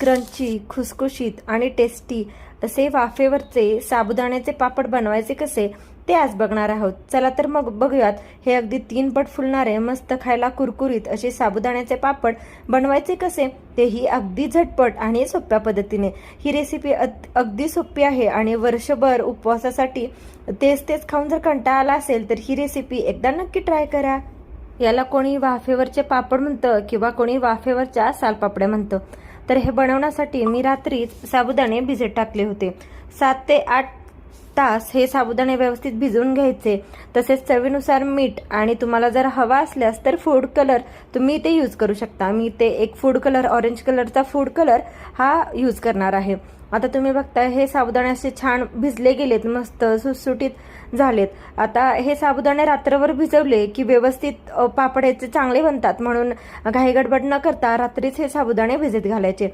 Crunchy, खुसखुशीत आणि tasty असे वाफेवरचे साबुदाण्याचे पापड बनवायचे कसे ते आज बघणार आहोत. चला तर मग बघूयात हे अगदी 3 पट फुलणारे मस्त खायला कुरकुरीत असे साबुदाण्याचे पापड बनवायचे कसे, तेही अगदी झटपट आणि सोप्या पद्धतीने. ही रेसिपी अगदी सोपी आहे आणि वर्षभर उपवासासाठी तेच तेच खाऊन जर कंटाळा आला असेल तर ही रेसिपी एकदा नक्की ट्राय करा. याला कोणी वाफेवरचे पापड म्हणतं किंवा कोणी वाफेवरच्या सालपापड्या म्हणतं. तर हे बनवण्यासाठी मी रात्रीच साबुदाणे भिजत टाकले होते. 7 ते 8 तास हे साबुदाणे व्यवस्थित भिजवून घ्यायचे. तसेच चवीनुसार मीठ आणि तुम्हाला जर हवा असल्यास तर फूड कलर तुम्ही ते यूज करू शकता. मी ते एक फूड कलर, ऑरेंज कलरचा फूड कलर हा यूज करणार आहे. आता तुम्ही बघता हे साबुदाणे असे छान भिजले गेलेत, मस्त सुटसुटीत झालेत. आता हे साबुदाणे रात्रभर भिजवले की व्यवस्थित पापड याचे चांगले बनतात. म्हणून घाई गडबड न करता रात्रीच हे साबुदाणे भिजत घालायचे.